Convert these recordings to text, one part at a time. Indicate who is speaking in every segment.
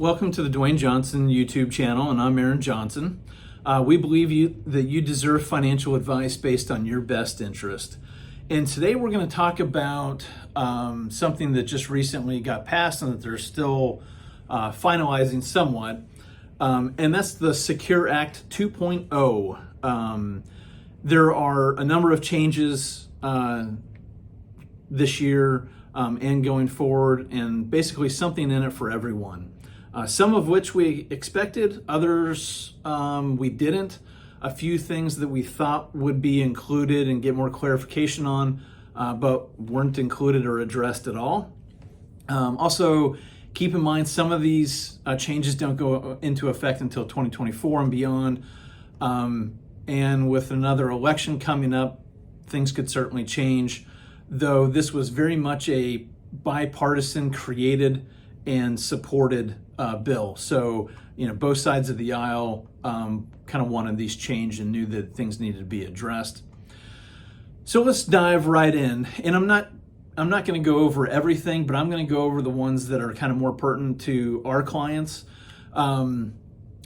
Speaker 1: Welcome to the Dwayne Johnson YouTube channel, and I'm Aaron Johnson. We believe that you deserve financial advice based on your best interest. And today we're going to talk about something that just recently got passed and that they're still finalizing somewhat, and that's the Secure Act 2.0. There are a number of changes this year and going forward, and basically something in it for everyone. Some of which we expected, others we didn't. A few things that we thought would be included and get more clarification on, but weren't included or addressed at all. Also, keep in mind some of these changes don't go into effect until 2024 and beyond. And with another election coming up, things could certainly change, though this was very much a bipartisan created and supported bill. So, both sides of the aisle kind of wanted these changed and knew that things needed to be addressed. So let's dive right in. And I'm not going to go over everything, but I'm going to go over the ones that are kind of more pertinent to our clients. And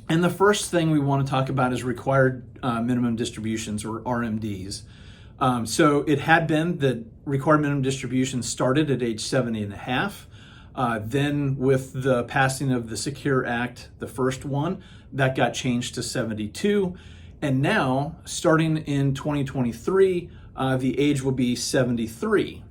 Speaker 1: the first thing we want to talk about is required minimum distributions, or RMDs. So it had been that required minimum distributions started at age 70 and a half. Then with the passing of the Secure Act, the first one, that got changed to 72. And now, starting in 2023, the age will be 73.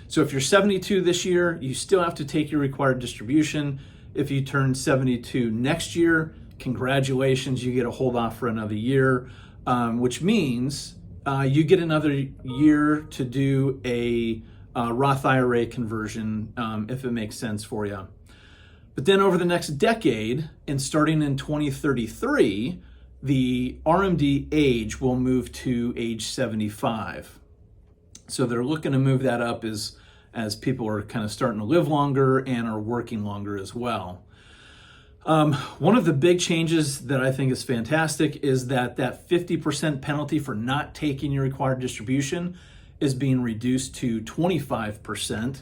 Speaker 1: So if you're 72 this year, you still have to take your required distribution. If you turn 72 next year, congratulations, you get a hold off for another year, which means you get another year to do a Roth IRA conversion, if it makes sense for you. But then over the next decade, and starting in 2033, the RMD age will move to age 75. So they're looking to move that up as people are kind of starting to live longer and are working longer as well. One of the big changes that I think is fantastic is that 50% penalty for not taking your required distribution is being reduced to 25%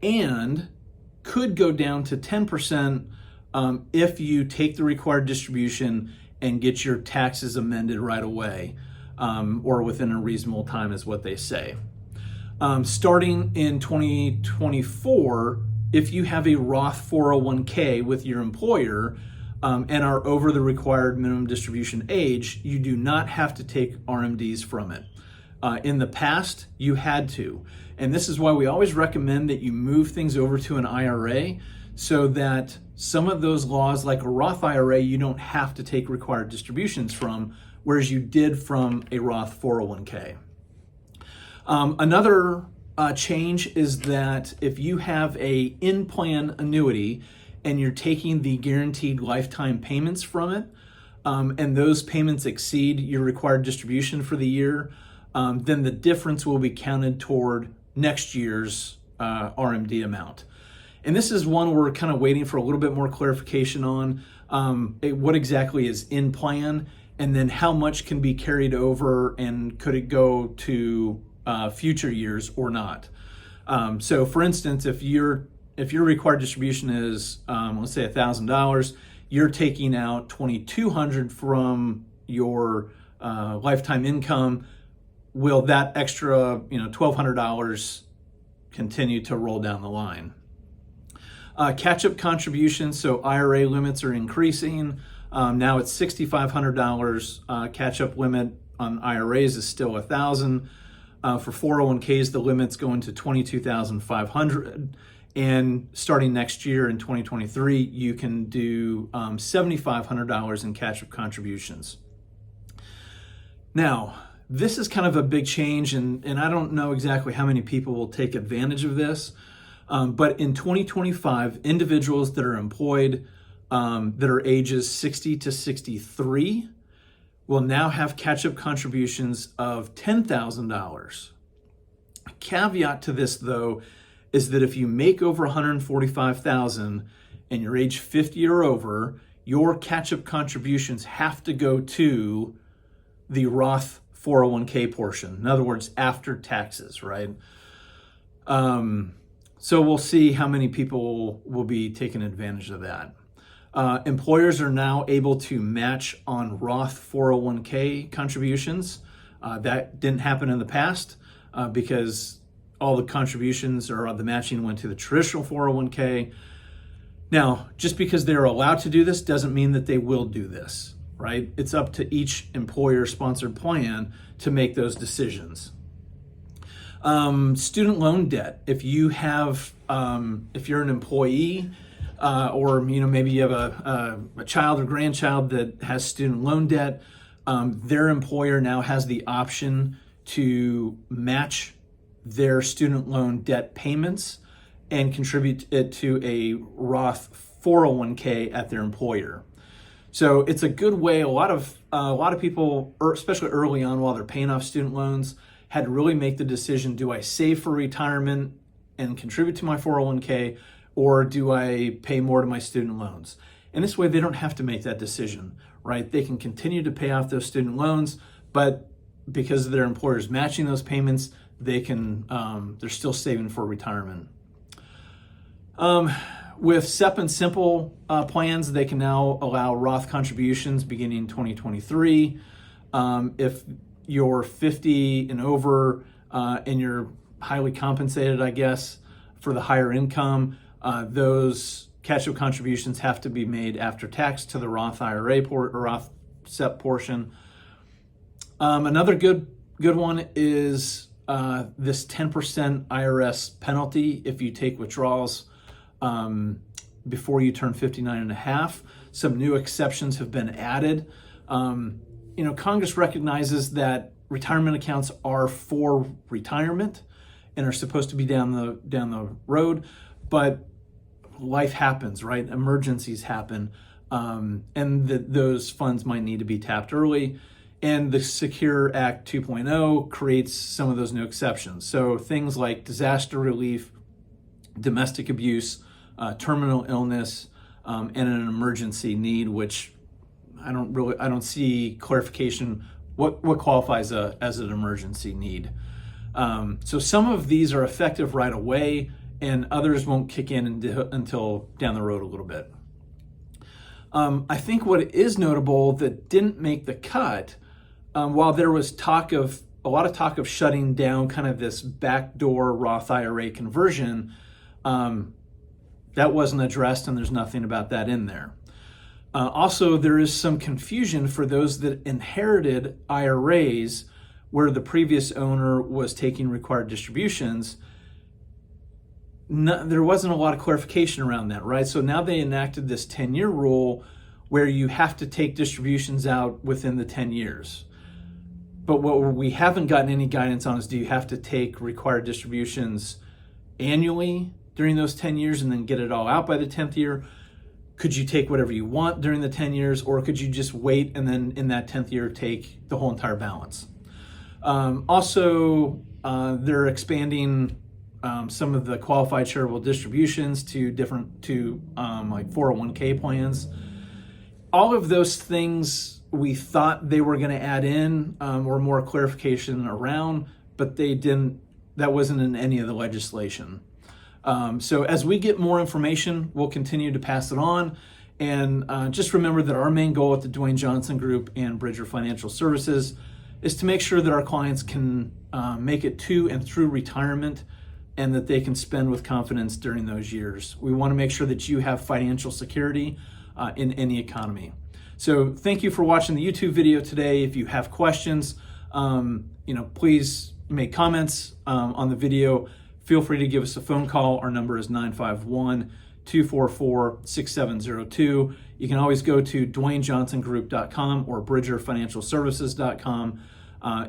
Speaker 1: and could go down to 10% if you take the required distribution and get your taxes amended right away, or within a reasonable time is what they say. Starting in 2024, if you have a Roth 401k with your employer and are over the required minimum distribution age, you do not have to take RMDs from it. In the past, you had to. And this is why we always recommend that you move things over to an IRA so that some of those laws, like a Roth IRA, you don't have to take required distributions from, whereas you did from a Roth 401k. Another change is that if you have a in-plan annuity and you're taking the guaranteed lifetime payments from it, and those payments exceed your required distribution for the year, then the difference will be counted toward next year's RMD amount. And this is one we're kind of waiting for a little bit more clarification on, what exactly is in plan, and then how much can be carried over, and could it go to future years or not. So for instance, if your required distribution is, let's say $1,000, you're taking out $2,200 from your lifetime income. Will that extra, $1,200 continue to roll down the line? Catch-up contributions, so IRA limits are increasing. Now it's $6,500. Catch-up limit on IRAs is still $1,000. For 401ks, the limit's going to $22,500. And starting next year in 2023, you can do $7,500 in catch-up contributions. Now, this is kind of a big change, and I don't know exactly how many people will take advantage of this, but in 2025, individuals that are employed that are ages 60 to 63 will now have catch-up contributions of $10,000. A caveat to this, though, is that if you make over $145,000 and you're age 50 or over, your catch-up contributions have to go to the Roth 401k portion. In other words, after taxes, right? So we'll see how many people will be taking advantage of that. Employers are now able to match on Roth 401k contributions. That didn't happen in the past because all the contributions or the matching went to the traditional 401k. Now, just because they're allowed to do this doesn't mean that they will do this, right? It's up to each employer-sponsored plan to make those decisions. Student loan debt. If you have, if you're an employee, or maybe you have a child or grandchild that has student loan debt, their employer now has the option to match their student loan debt payments and contribute it to a Roth 401k at their employer. So it's a good way. A lot of people, especially early on while they're paying off student loans, had to really make the decision: do I save for retirement and contribute to my 401k, or do I pay more to my student loans? And this way they don't have to make that decision, right? They can continue to pay off those student loans, but because their employer's matching those payments, they can, they're still saving for retirement. With SEP and Simple plans, they can now allow Roth contributions beginning 2023. If you're 50 and over and you're highly compensated, I guess, for the higher income, those catch-up contributions have to be made after tax to the Roth IRA or Roth SEP portion. Another good one is this 10% IRS penalty if you take withdrawals before you turn 59 and a half. Some new exceptions have been added. Congress recognizes that retirement accounts are for retirement and are supposed to be down the road, but life happens, right? Emergencies happen, and those funds might need to be tapped early. And the Secure Act 2.0 creates some of those new exceptions. So things like disaster relief, domestic abuse, terminal illness, and an emergency need, which I don't see clarification what qualifies as an emergency need. So some of these are effective right away, and others won't kick in until down the road a little bit. I think what is notable that didn't make the cut, while there was a lot of talk of shutting down kind of this backdoor Roth IRA conversion, that wasn't addressed, and there's nothing about that in there. Also, there is some confusion for those that inherited IRAs where the previous owner was taking required distributions. There wasn't a lot of clarification around that, right? So now they enacted this 10-year rule where you have to take distributions out within the 10 years. But what we haven't gotten any guidance on is, do you have to take required distributions annually during those 10 years and then get it all out by the 10th year? Could you take whatever you want during the 10 years, or could you just wait and then in that 10th year take the whole entire balance? Also, they're expanding some of the qualified charitable distributions to like 401k plans. All of those things we thought they were going to add in or more clarification around, but they didn't. That wasn't in any of the legislation. So as we get more information, we'll continue to pass it on. And just remember that our main goal at the Dwayne Johnson Group and Bridger Financial Services is to make sure that our clients can make it to and through retirement, and that they can spend with confidence during those years. We want to make sure that you have financial security in any economy. So thank you for watching the YouTube video today. If you have questions, please make comments on the video. Feel free to give us a phone call. Our number is 951-244-6702. You can always go to DwayneJohnsonGroup.com or BridgerFinancialServices.com.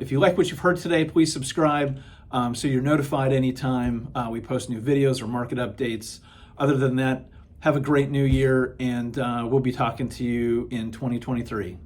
Speaker 1: If you like what you've heard today, please subscribe so you're notified anytime we post new videos or market updates. Other than that, have a great new year, and we'll be talking to you in 2023.